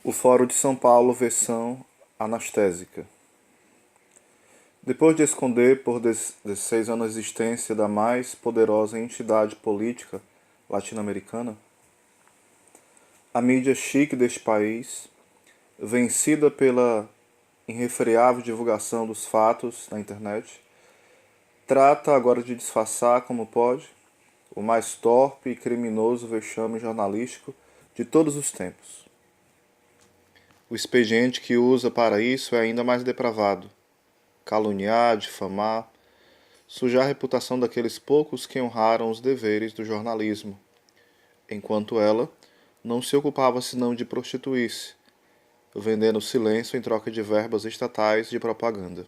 O Fórum de São Paulo, versão anastésica. Depois de esconder por 16 anos a existência da mais poderosa entidade política latino-americana, a mídia chique deste país, vencida pela irrefreável divulgação dos fatos na internet, trata agora de disfarçar como pode o mais torpe e criminoso vexame jornalístico de todos os tempos. O expediente que usa para isso é ainda mais depravado: caluniar, difamar, sujar a reputação daqueles poucos que honraram os deveres do jornalismo, enquanto ela não se ocupava senão de prostituir-se, vendendo silêncio em troca de verbas estatais de propaganda.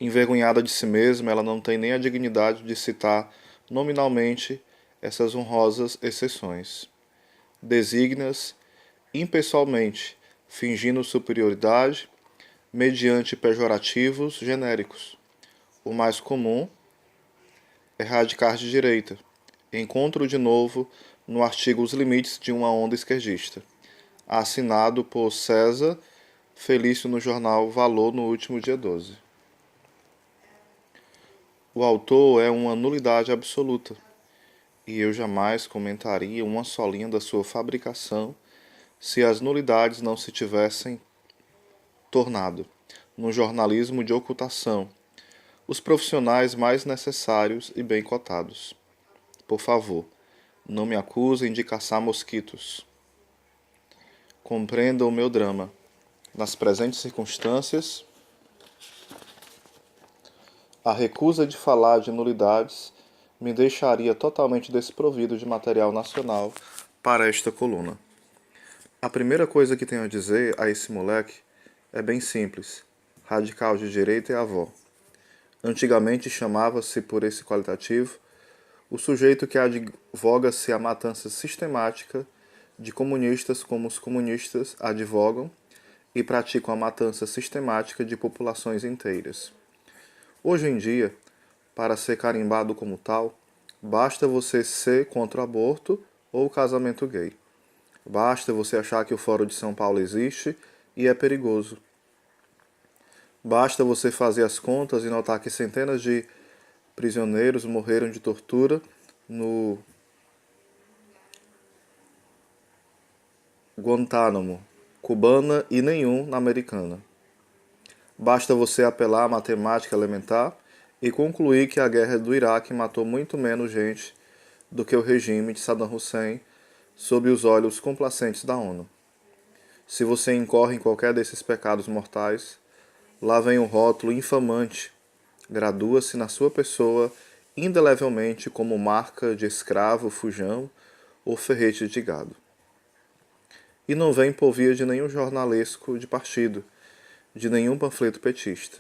Envergonhada de si mesma, ela não tem nem a dignidade de citar nominalmente essas honrosas exceções. Designa-as impessoalmente, fingindo superioridade, mediante pejorativos genéricos. O mais comum é radicar de direita. Encontro de novo no artigo Os Limites de uma Onda Esquerdista, assinado por César Felício no jornal Valor no último dia 12. O autor é uma nulidade absoluta, e eu jamais comentaria uma só linha da sua fabricação se as nulidades não se tivessem tornado, no jornalismo de ocultação, os profissionais mais necessários e bem cotados. Por favor, não me acusem de caçar mosquitos. Compreendam o meu drama. Nas presentes circunstâncias, a recusa de falar de nulidades me deixaria totalmente desprovido de material nacional para esta coluna. A primeira coisa que tenho a dizer a esse moleque é bem simples: radical de direita é avó. Antigamente chamava-se por esse qualitativo o sujeito que advoga-se a matança sistemática de comunistas como os comunistas advogam e praticam a matança sistemática de populações inteiras. Hoje em dia, para ser carimbado como tal, basta você ser contra o aborto ou o casamento gay. Basta você achar que o Fórum de São Paulo existe e é perigoso. Basta você fazer as contas e notar que centenas de prisioneiros morreram de tortura no Guantánamo, cubana, e nenhum na americana. Basta você apelar à matemática elementar e concluir que a guerra do Iraque matou muito menos gente do que o regime de Saddam Hussein sob os olhos complacentes da ONU. Se você incorre em qualquer desses pecados mortais, lá vem o rótulo infamante, gradua-se na sua pessoa indelevelmente como marca de escravo, fujão ou ferrete de gado. E não vem por via de nenhum jornalesco de partido, de nenhum panfleto petista.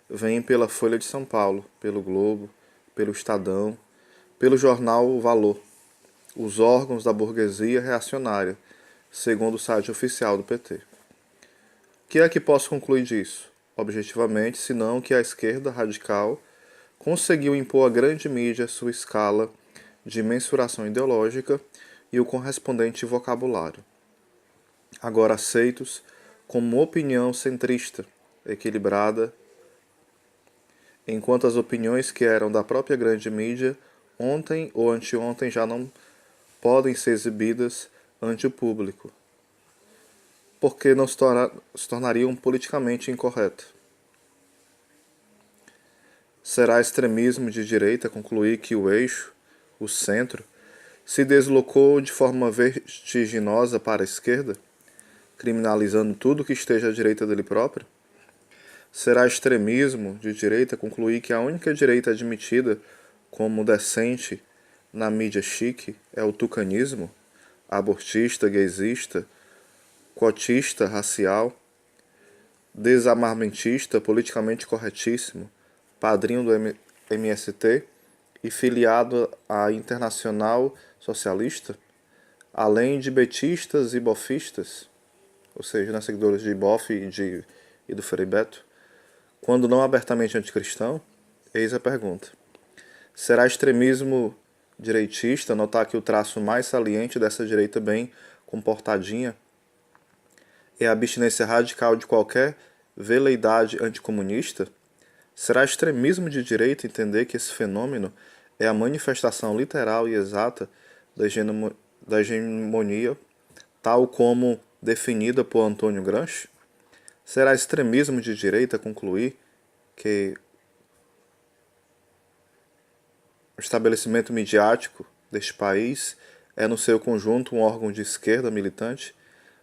Vem pela Folha de São Paulo, pelo Globo, pelo Estadão, pelo jornal Valor, os órgãos da burguesia reacionária, segundo o site oficial do PT. O que é que posso concluir disso? Objetivamente, senão que a esquerda radical conseguiu impor à grande mídia sua escala de mensuração ideológica e o correspondente vocabulário, agora aceitos como opinião centrista, equilibrada, enquanto as opiniões que eram da própria grande mídia ontem ou anteontem já não podem ser exibidas ante o público, porque não se tornariam politicamente incorretas. Será extremismo de direita concluir que o eixo, o centro, se deslocou de forma vertiginosa para a esquerda, criminalizando tudo que esteja à direita dele próprio? Será extremismo de direita concluir que a única direita admitida como decente na mídia chique é o tucanismo, abortista, gaysista, cotista, racial, desamarmentista, politicamente corretíssimo, padrinho do MST e filiado à Internacional Socialista, além de betistas e bofistas, ou seja, seguidores de Boff e do Frei Beto, quando não abertamente anticristão? Eis a pergunta. Será extremismo direitista notar que o traço mais saliente dessa direita bem comportadinha é a abstinência radical de qualquer veleidade anticomunista? Será extremismo de direita entender que esse fenômeno é a manifestação literal e exata da hegemonia, tal como definida por Antônio Gramsci? Será extremismo de direita concluir que o estabelecimento midiático deste país é, no seu conjunto, um órgão de esquerda militante,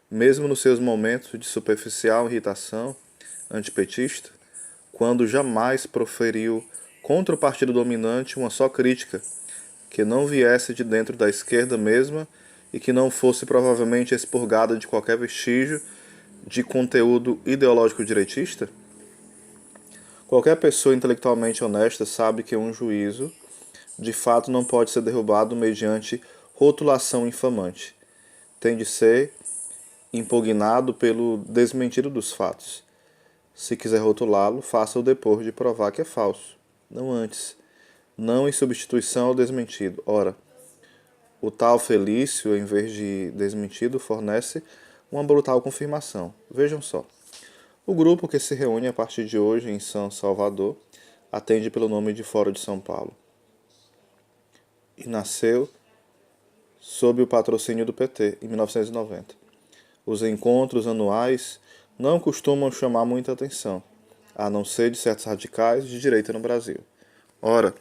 mesmo nos seus momentos de superficial irritação antipetista, quando jamais proferiu contra o partido dominante uma só crítica, que não viesse de dentro da esquerda mesma e que não fosse provavelmente expurgada de qualquer vestígio de conteúdo ideológico direitista? Qualquer pessoa intelectualmente honesta sabe que um juízo, de fato, não pode ser derrubado mediante rotulação infamante. Tem de ser impugnado pelo desmentido dos fatos. Se quiser rotulá-lo, faça-o depois de provar que é falso, não antes, não em substituição ao desmentido. Ora, o tal Felício, em vez de desmentido, fornece uma brutal confirmação. Vejam só. O grupo que se reúne a partir de hoje em São Salvador atende pelo nome de Fórum de São Paulo e nasceu sob o patrocínio do PT em 1990. Os encontros anuais não costumam chamar muita atenção, a não ser de certos radicais de direita no Brasil. Ora,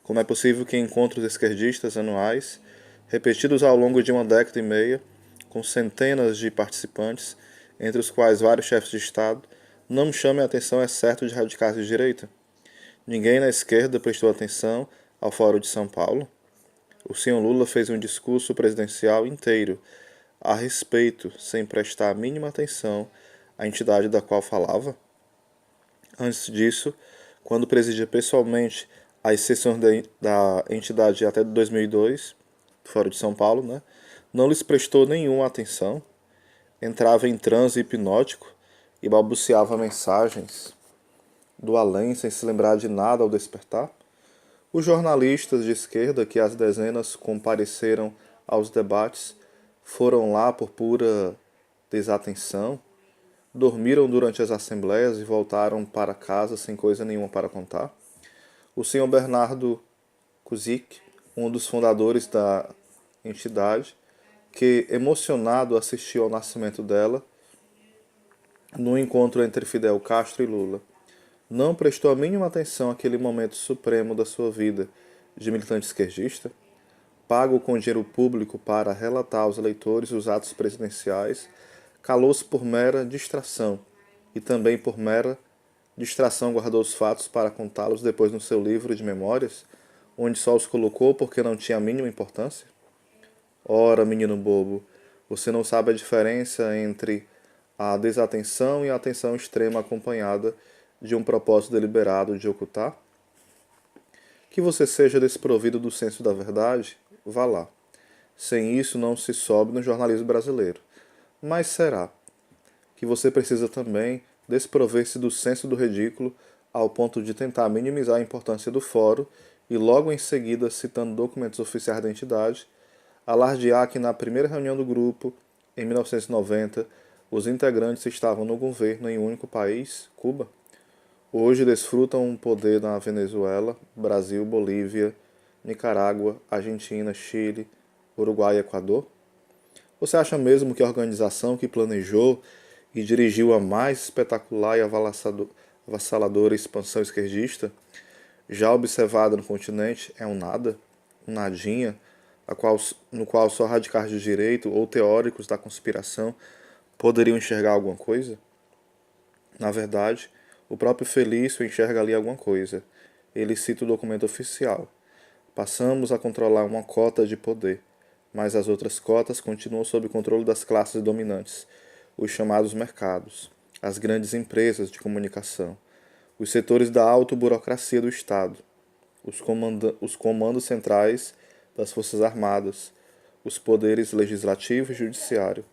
como é possível que encontros esquerdistas anuais, repetidos ao longo de uma década e meia, com centenas de participantes, entre os quais vários chefes de Estado, não chamem a atenção exceto de radicais de direita? Ninguém na esquerda prestou atenção ao Fórum de São Paulo? O senhor Lula fez um discurso presidencial inteiro a respeito, sem prestar a mínima atenção à entidade da qual falava? Antes disso, quando presidia pessoalmente as sessões da entidade até 2002, Fórum de São Paulo, não lhes prestou nenhuma atenção, entrava em transe hipnótico e balbuciava mensagens do além sem se lembrar de nada ao despertar? Os jornalistas de esquerda que às dezenas compareceram aos debates foram lá por pura desatenção, dormiram durante as assembleias e voltaram para casa sem coisa nenhuma para contar? O senhor Bernardo Kuzik, um dos fundadores da entidade, que emocionado assistiu ao nascimento dela, no encontro entre Fidel Castro e Lula, não prestou a mínima atenção àquele momento supremo da sua vida de militante esquerdista? Pago com dinheiro público para relatar aos eleitores os atos presidenciais, calou-se por mera distração, e também por mera distração guardou os fatos para contá-los depois no seu livro de memórias, onde só os colocou porque não tinha a mínima importância? Ora, menino bobo, você não sabe a diferença entre a desatenção e a atenção extrema acompanhada de um propósito deliberado de ocultar? Que você seja desprovido do senso da verdade, vá lá. Sem isso não se sobe no jornalismo brasileiro. Mas será que você precisa também desprover-se do senso do ridículo ao ponto de tentar minimizar a importância do fórum e logo em seguida, citando documentos oficiais da entidade, alardear que na primeira reunião do grupo, em 1990, os integrantes estavam no governo em um único país, Cuba? Hoje desfrutam um poder na Venezuela, Brasil, Bolívia, Nicarágua, Argentina, Chile, Uruguai e Equador? Você acha mesmo que a organização que planejou e dirigiu a mais espetacular e avassaladora expansão esquerdista, já observada no continente, é um nada, um nadinha, no qual só radicais de direito ou teóricos da conspiração poderiam enxergar alguma coisa? Na verdade, o próprio Felício enxerga ali alguma coisa. Ele cita o documento oficial. Passamos a controlar uma cota de poder, mas as outras cotas continuam sob controle das classes dominantes, os chamados mercados, as grandes empresas de comunicação, os setores da autoburocracia do Estado, os comandos centrais das Forças Armadas, os poderes legislativo e judiciário,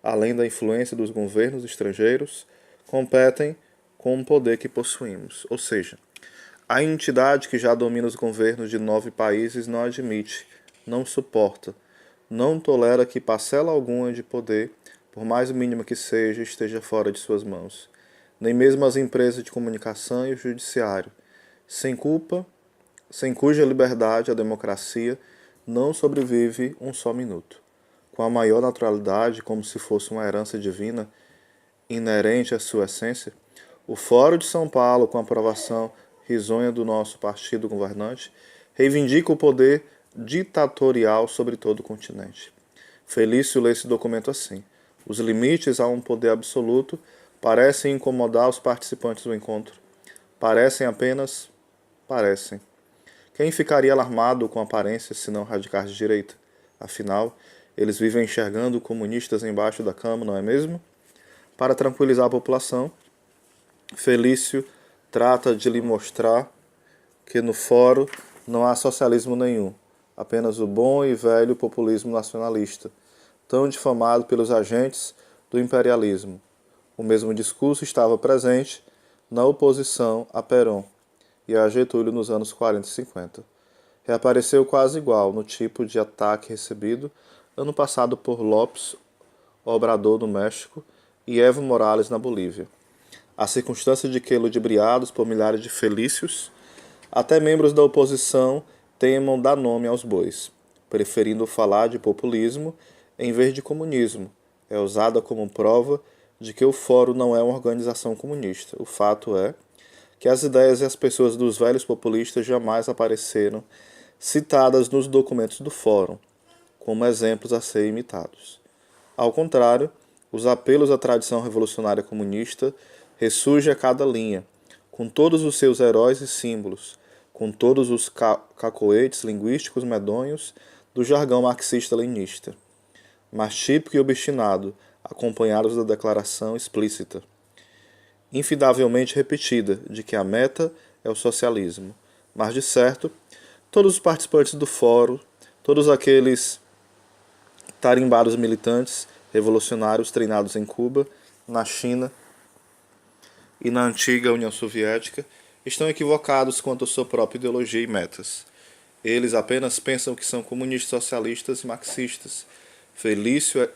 além da influência dos governos estrangeiros, competem com o poder que possuímos. Ou seja, a entidade que já domina os governos de 9 países não admite, não suporta, não tolera que parcela alguma de poder por mais mínima que seja, esteja fora de suas mãos. Nem mesmo as empresas de comunicação e o judiciário, sem culpa, sem cuja liberdade a democracia não sobrevive um só minuto. Com a maior naturalidade, como se fosse uma herança divina, inerente à sua essência, o Fórum de São Paulo, com a aprovação risonha do nosso partido governante, reivindica o poder ditatorial sobre todo o continente. Felício lê esse documento assim: os limites a um poder absoluto parecem incomodar os participantes do encontro. Parecem apenas. Parecem. Quem ficaria alarmado com aparências se não radicais de direita? Afinal, eles vivem enxergando comunistas embaixo da cama, não é mesmo? Para tranquilizar a população, Felício trata de lhe mostrar que no fórum não há socialismo nenhum, apenas o bom e velho populismo nacionalista, tão difamado pelos agentes do imperialismo. O mesmo discurso estava presente na oposição a Perón e a Getúlio nos anos 40 e 50. Reapareceu quase igual no tipo de ataque recebido ano passado por López Obrador no México e Evo Morales na Bolívia. A circunstância de que, ludibriados por milhares de felícios, até membros da oposição temam dar nome aos bois, preferindo falar de populismo em vez de comunismo, é usada como prova de que o Fórum não é uma organização comunista. O fato é que as ideias e as pessoas dos velhos populistas jamais apareceram citadas nos documentos do Fórum, como exemplos a serem imitados. Ao contrário, os apelos à tradição revolucionária comunista ressurgem a cada linha, com todos os seus heróis e símbolos, com todos os cacoetes linguísticos medonhos do jargão marxista-leninista, mas típico e obstinado, acompanhados da declaração explícita, infindavelmente repetida, de que a meta é o socialismo. Mas, de certo, todos os participantes do fórum, todos aqueles tarimbados militantes revolucionários treinados em Cuba, na China e na antiga União Soviética, estão equivocados quanto à sua própria ideologia e metas. Eles apenas pensam que são comunistas, socialistas e marxistas. Felício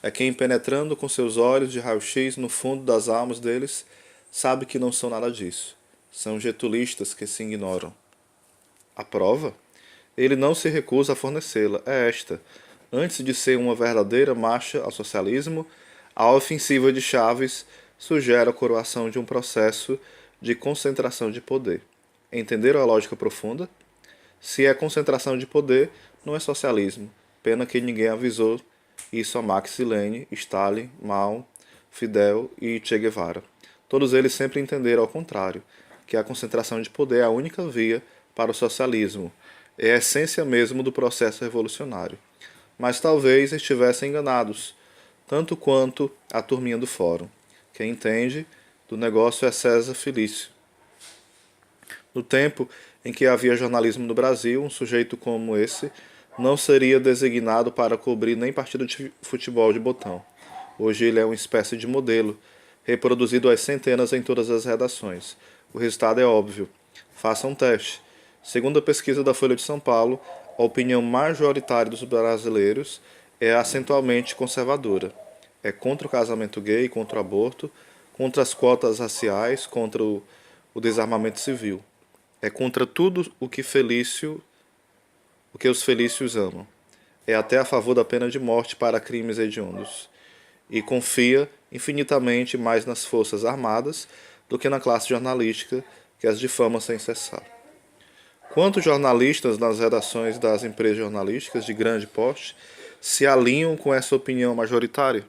é quem, penetrando com seus olhos de raio-x no fundo das almas deles, sabe que não são nada disso. São getulistas que se ignoram. A prova? Ele não se recusa a fornecê-la. É esta. Antes de ser uma verdadeira marcha ao socialismo, a ofensiva de Chaves sugere a coroação de um processo de concentração de poder. Entenderam a lógica profunda? Se é concentração de poder, não é socialismo. Pena que ninguém avisou isso a Marx e Lenin, Stalin, Mao, Fidel e Che Guevara. Todos eles sempre entenderam ao contrário, que a concentração de poder é a única via para o socialismo, é a essência mesmo do processo revolucionário. Mas talvez estivessem enganados, tanto quanto a turminha do fórum. Quem entende do negócio é César Felício. No tempo em que havia jornalismo no Brasil, um sujeito como esse não seria designado para cobrir nem partida de futebol de botão. Hoje ele é uma espécie de modelo, reproduzido às centenas em todas as redações. O resultado é óbvio. Faça um teste. Segundo a pesquisa da Folha de São Paulo, a opinião majoritária dos brasileiros é acentualmente conservadora. É contra o casamento gay, contra o aborto, contra as cotas raciais, contra o desarmamento civil. É contra tudo o que os felícios amam. É até a favor da pena de morte para crimes hediondos. E confia infinitamente mais nas forças armadas do que na classe jornalística que as difama sem cessar. Quantos jornalistas nas redações das empresas jornalísticas de grande porte se alinham com essa opinião majoritária?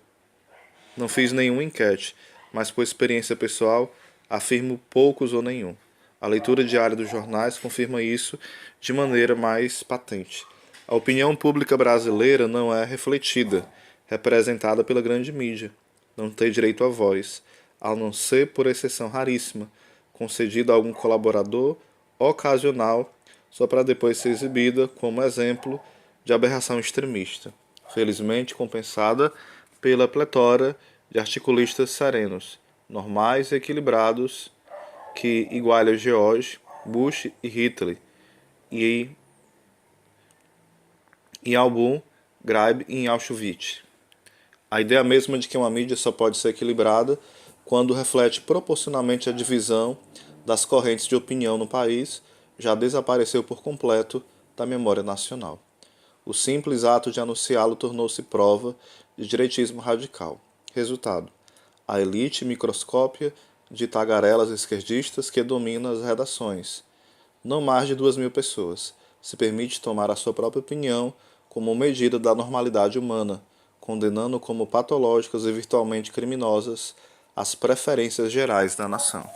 Não fiz nenhuma enquete, mas por experiência pessoal afirmo poucos ou nenhum. A leitura diária dos jornais confirma isso de maneira mais patente. A opinião pública brasileira não é refletida, representada pela grande mídia. Não tem direito à voz, a não ser por exceção raríssima, concedida a algum colaborador ocasional, só para depois ser exibida como exemplo de aberração extremista, felizmente compensada pela pletora de articulistas serenos, normais e equilibrados, que igualam George Bush e Hitler, e Abu Ghraib em Auschwitz. A ideia mesma de que uma mídia só pode ser equilibrada quando reflete proporcionalmente a divisão das correntes de opinião no país já desapareceu por completo da memória nacional. O simples ato de anunciá-lo tornou-se prova de direitismo radical. Resultado: a elite microscópia de tagarelas esquerdistas que domina as redações. Não mais de 2.000 pessoas. Se permite tomar a sua própria opinião como medida da normalidade humana, condenando como patológicas e virtualmente criminosas as preferências gerais da nação.